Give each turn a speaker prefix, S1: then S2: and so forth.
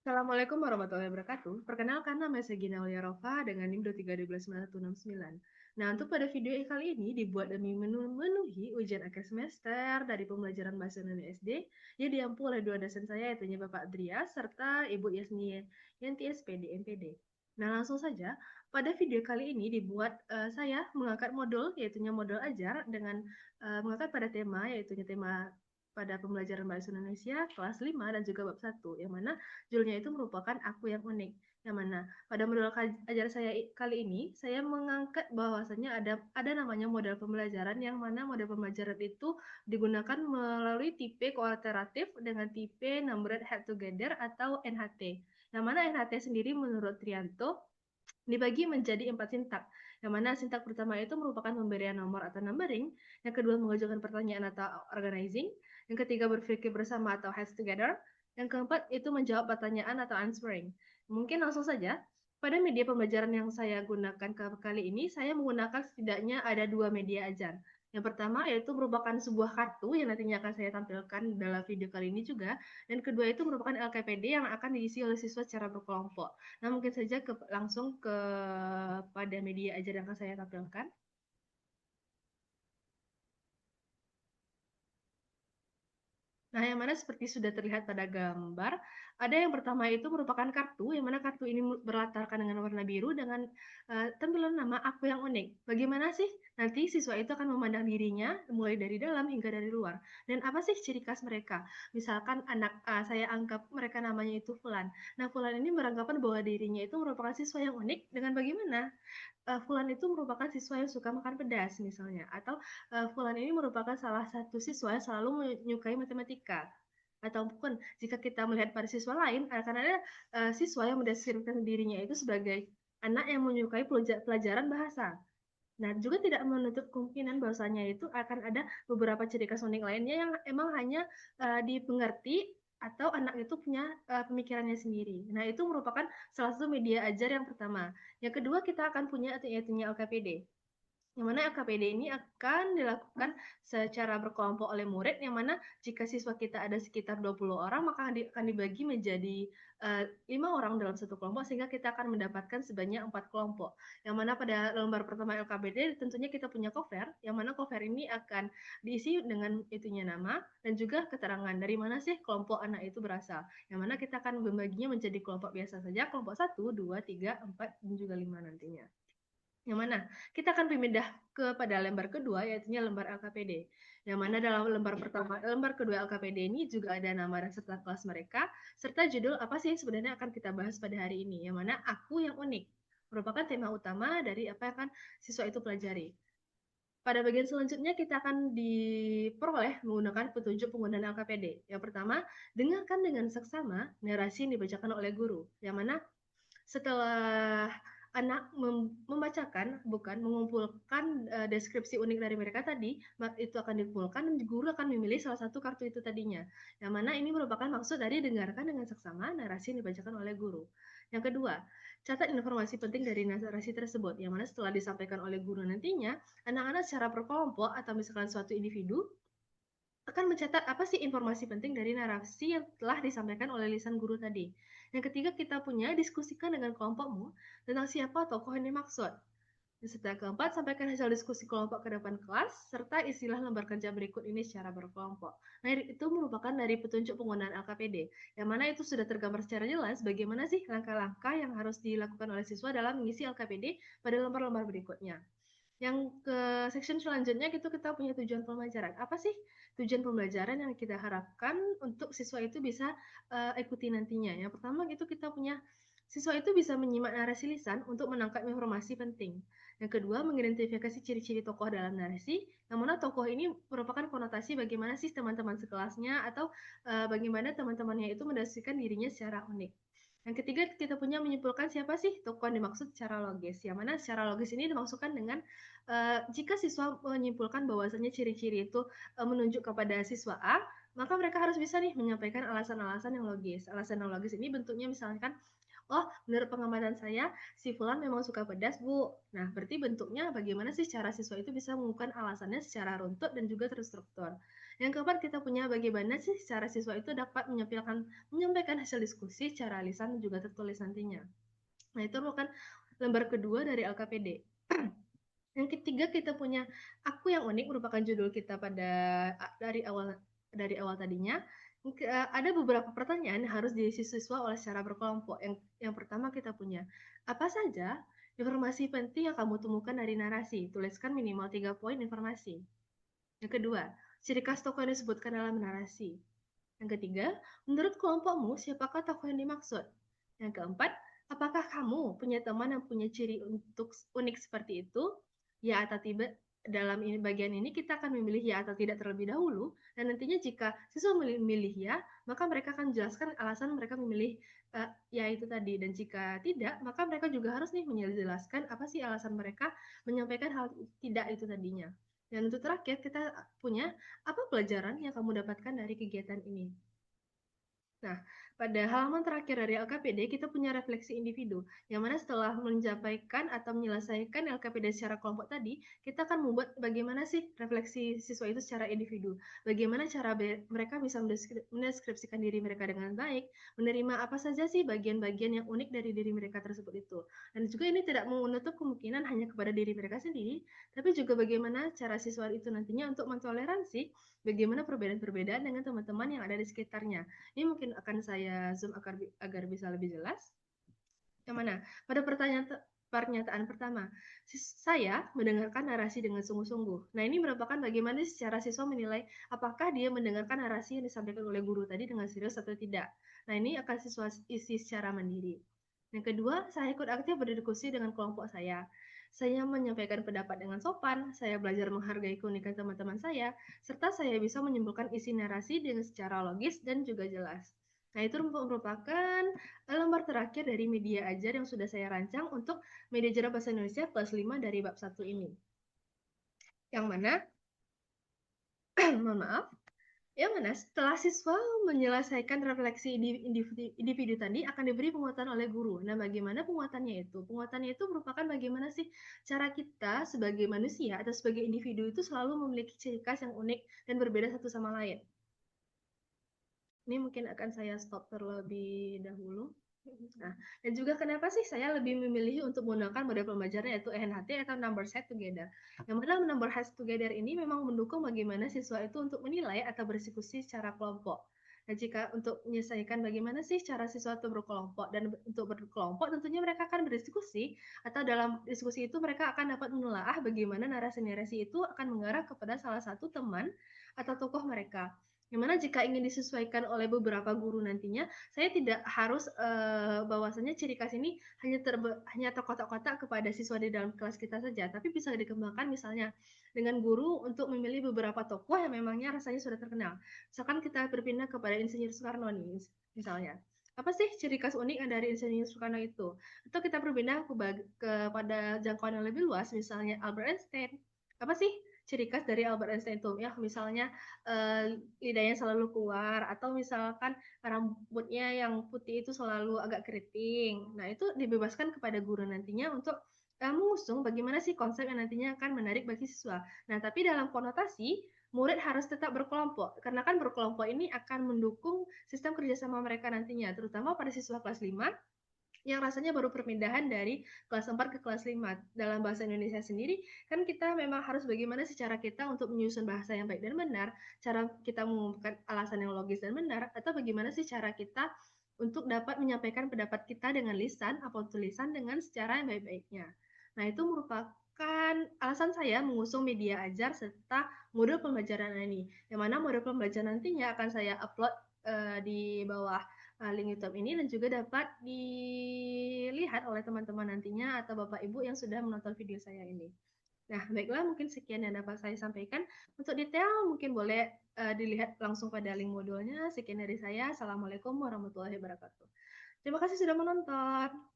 S1: Assalamualaikum warahmatullahi wabarakatuh. Perkenalkan, nama saya Gina Auliarova dengan NIM 23129169. Nah, untuk pada video kali ini dibuat demi memenuhi ujian akhir semester dari pembelajaran Bahasa Indonesia SD yang diampu oleh dua dosen saya, yaitu Bapak Adrias serta Ibu Yasni Yanti SPD MPD. Nah, langsung saja, pada video kali ini saya mengangkat modul, yaitu modul ajar dengan mengangkat pada tema, yaitu tema pada pembelajaran Bahasa Indonesia kelas 5 dan juga bab 1, yang mana judulnya itu merupakan Aku yang Unik. Yang mana pada modul ajar saya kali ini, saya mengangkat bahwasannya ada namanya model pembelajaran, yang mana model pembelajaran itu digunakan melalui tipe kooperatif dengan tipe numbered head together atau NHT. Yang mana NHT sendiri menurut Trianto dibagi menjadi 4 sintak. Yang mana sintak pertama itu merupakan pemberian nomor atau numbering, yang kedua mengajukan pertanyaan atau organizing, yang ketiga berpikir bersama atau heads together, yang keempat itu menjawab pertanyaan atau answering. Mungkin langsung saja, pada media pembelajaran yang saya gunakan kali ini, saya menggunakan setidaknya ada dua media ajar. Yang pertama yaitu merupakan sebuah kartu yang nantinya akan saya tampilkan dalam video kali ini juga. Dan kedua itu merupakan LKPD yang akan diisi oleh siswa secara berkelompok. Nah, mungkin saja langsung pada media ajar yang akan saya tampilkan. Nah, yang mana seperti sudah terlihat pada gambar, ada yang pertama itu merupakan kartu, yang mana kartu ini berlatarkan dengan warna biru dengan tampilan nama Aku yang Unik. Bagaimana sih nanti siswa itu akan memandang dirinya mulai dari dalam hingga dari luar? Dan apa sih ciri khas mereka? Misalkan anak A, saya anggap mereka namanya itu Fulan. Nah, Fulan ini beranggapan bahwa dirinya itu merupakan siswa yang unik dengan bagaimana? Fulan itu merupakan siswa yang suka makan pedas misalnya, atau Fulan ini merupakan salah satu siswa yang selalu menyukai matematika. Ataupun jika kita melihat pada siswa lain, akan ada siswa yang mendeskripsikan dirinya itu sebagai anak yang menyukai pelajaran bahasa. Nah, juga tidak menutup kemungkinan bahwasanya itu akan ada beberapa ciri khas unik lainnya yang emang hanya dipengerti atau anak itu punya pemikirannya sendiri. Nah, itu merupakan salah satu media ajar yang pertama. Yang kedua, kita akan punya yaitu LKPD, yang mana LKPD ini akan dilakukan secara berkelompok oleh murid, yang mana jika siswa kita ada sekitar 20 orang, maka akan dibagi menjadi 5 orang dalam satu kelompok, sehingga kita akan mendapatkan sebanyak 4 kelompok. Yang mana pada lembar pertama LKPD tentunya kita punya cover, yang mana cover ini akan diisi dengan itunya nama dan juga keterangan dari mana sih kelompok anak itu berasal. Yang mana kita akan membaginya menjadi kelompok biasa saja, kelompok 1, 2, 3, 4, dan juga 5 nantinya. Yang mana kita akan pindah kepada lembar kedua, yaitu lembar LKPD. Yang mana dalam lembar kedua LKPD ini juga ada nama dan serta kelas mereka, serta judul apa sih sebenarnya akan kita bahas pada hari ini. Yang mana Aku yang Unik merupakan tema utama dari apa yang akan siswa itu pelajari. Pada bagian selanjutnya kita akan diperoleh menggunakan petunjuk penggunaan LKPD. Yang pertama, dengarkan dengan seksama narasi yang dibacakan oleh guru. Yang mana setelah anak membacakan, bukan mengumpulkan deskripsi unik dari mereka tadi, itu akan dikumpulkan dan guru akan memilih salah satu kartu itu tadinya. Yang mana ini merupakan maksud dari dengarkan dengan seksama narasi yang dibacakan oleh guru. Yang kedua, catat informasi penting dari narasi tersebut, yang mana setelah disampaikan oleh guru nantinya, anak-anak secara berkelompok atau misalkan suatu individu akan mencatat apa sih informasi penting dari narasi yang telah disampaikan oleh lisan guru tadi. Yang ketiga, kita punya diskusikan dengan kelompokmu tentang siapa tokoh yang dimaksud. Dan setelah keempat, sampaikan hasil diskusi kelompok ke depan kelas, serta istilah lembar kerja berikut ini secara berkelompok. Nah, itu merupakan dari petunjuk penggunaan LKPD, yang mana itu sudah tergambar secara jelas bagaimana sih langkah-langkah yang harus dilakukan oleh siswa dalam mengisi LKPD pada lembar-lembar berikutnya. Yang ke section selanjutnya itu kita punya tujuan pembelajaran. Apa sih tujuan pembelajaran yang kita harapkan untuk siswa itu bisa ikuti nantinya? Yang pertama itu kita punya siswa itu bisa menyimak narasi lisan untuk menangkap informasi penting. Yang kedua, mengidentifikasi ciri-ciri tokoh dalam narasi, yang mana tokoh ini merupakan konotasi bagaimana sih teman-teman sekelasnya atau bagaimana teman-temannya itu mendeskripsikan dirinya secara unik. Yang ketiga, kita punya menyimpulkan siapa sih tokoh yang dimaksud secara logis. Yang mana secara logis ini dimaksudkan dengan jika siswa menyimpulkan bahwasannya ciri-ciri itu menunjuk kepada siswa A, maka mereka harus bisa nih menyampaikan alasan-alasan yang logis. Alasan yang logis ini bentuknya misalkan, oh, menurut pengamatan saya, si Fulan memang suka pedas, Bu. Nah, berarti bentuknya bagaimana sih cara siswa itu bisa mengungkapkan alasannya secara runtut dan juga terstruktur. Yang keempat, kita punya bagaimana sih cara siswa itu dapat menyampaikan hasil diskusi secara lisan dan juga tertulis nantinya. Nah, itu merupakan lembar kedua dari LKPD. Yang ketiga, kita punya Aku yang Unik, merupakan judul kita pada dari awal tadinya. Ada beberapa pertanyaan yang harus diisi siswa oleh secara berkelompok. Yang pertama, kita punya apa saja informasi penting yang kamu temukan dari narasi? Tuliskan minimal 3 poin informasi. Yang kedua, ciri khas tokoh yang disebutkan dalam narasi. Yang ketiga, menurut kelompokmu siapakah tokoh yang dimaksud? Yang keempat, apakah kamu punya teman yang punya ciri unik seperti itu? Ya atau tidak. Dalam bagian ini kita akan memilih ya atau tidak terlebih dahulu, dan nantinya jika siswa memilih ya, maka mereka akan menjelaskan alasan mereka memilih ya itu tadi, dan jika tidak, maka mereka juga harus nih menjelaskan apa sih alasan mereka menyampaikan hal tidak itu tadinya. Dan untuk terakhir, kita punya apa pelajaran yang kamu dapatkan dari kegiatan ini. Nah, pada halaman terakhir dari LKPD, kita punya refleksi individu, yang mana setelah menyampaikan atau menyelesaikan LKPD secara kelompok tadi, kita akan membuat bagaimana sih refleksi siswa itu secara individu. Bagaimana cara mereka bisa mendeskripsikan diri mereka dengan baik, menerima apa saja sih bagian-bagian yang unik dari diri mereka tersebut itu. Dan juga ini tidak menutup kemungkinan hanya kepada diri mereka sendiri, tapi juga bagaimana cara siswa itu nantinya untuk mentoleransi bagaimana perbedaan-perbedaan dengan teman-teman yang ada di sekitarnya. Ini mungkin akan saya zoom agar bisa lebih jelas. Yang mana? Pada pernyataan pertama, saya mendengarkan narasi dengan sungguh-sungguh. Nah, ini merupakan bagaimana secara siswa menilai apakah dia mendengarkan narasi yang disampaikan oleh guru tadi dengan serius atau tidak. Nah, ini akan siswa isi secara mandiri. Yang kedua, saya ikut aktif berdiskusi dengan kelompok saya. Saya menyampaikan pendapat dengan sopan, saya belajar menghargai keunikan teman-teman saya, serta saya bisa menyimpulkan isi narasi dengan secara logis dan juga jelas. Nah, itu merupakan lembar terakhir dari media ajar yang sudah saya rancang untuk media ajar bahasa Indonesia kelas 5 dari bab 1 ini. Yang mana, mohon maaf, yang mana setelah siswa menyelesaikan refleksi individu tadi akan diberi penguatan oleh guru. Nah, bagaimana penguatannya itu? Penguatannya itu merupakan bagaimana sih cara kita sebagai manusia atau sebagai individu itu selalu memiliki ciri khas yang unik dan berbeda satu sama lain. Ini mungkin akan saya stop terlebih dahulu. Nah, dan juga kenapa sih saya lebih memilih untuk menggunakan model pembelajaran yaitu NHT atau Number Set Together. Yang mana Number Set Together ini memang mendukung bagaimana siswa itu untuk menilai atau berdiskusi secara kelompok. Nah, jika untuk menyelesaikan bagaimana sih cara siswa itu berkelompok, dan untuk berkelompok tentunya mereka akan berdiskusi, atau dalam diskusi itu mereka akan dapat menelaah bagaimana narasi-narasi itu akan mengarah kepada salah satu teman atau tokoh mereka. Gimana jika ingin disesuaikan oleh beberapa guru nantinya, saya tidak harus bahwasanya ciri khas ini hanya terkotak-kotak kepada siswa di dalam kelas kita saja, tapi bisa dikembangkan misalnya dengan guru untuk memilih beberapa tokoh yang memangnya rasanya sudah terkenal. Misalkan kita berpindah kepada Insinyur Soekarno nih, misalnya. Apa sih ciri khas unik dari Insinyur Soekarno itu? Atau kita berpindah kepada jangkauan yang lebih luas, misalnya Albert Einstein. Apa sih ciri khas dari Albert Einstein itu? Ya, misalnya lidahnya selalu keluar, atau misalkan rambutnya yang putih itu selalu agak keriting. Nah, itu dibebaskan kepada guru nantinya untuk mengusung bagaimana sih konsep yang nantinya akan menarik bagi siswa. Nah, tapi dalam konotasi, murid harus tetap berkelompok, karena kan berkelompok ini akan mendukung sistem kerjasama mereka nantinya, terutama pada siswa kelas 5 yang rasanya baru perpindahan dari kelas 4 ke kelas 5. Dalam bahasa Indonesia sendiri, kan kita memang harus bagaimana secara kita untuk menyusun bahasa yang baik dan benar, cara kita mengungkapkan alasan yang logis dan benar, atau bagaimana sih cara kita untuk dapat menyampaikan pendapat kita dengan lisan atau tulisan dengan secara yang baik-baiknya. Nah, itu merupakan alasan saya mengusung media ajar serta modul pembelajaran ini, yang mana modul pembelajaran nantinya akan saya upload di bawah link YouTube ini, dan juga dapat dilihat oleh teman-teman nantinya atau Bapak Ibu yang sudah menonton video saya ini. Nah, baiklah, mungkin sekian yang dapat saya sampaikan. Untuk detail mungkin boleh dilihat langsung pada link modulnya. Sekian dari saya. Assalamualaikum warahmatullahi wabarakatuh. Terima kasih sudah menonton.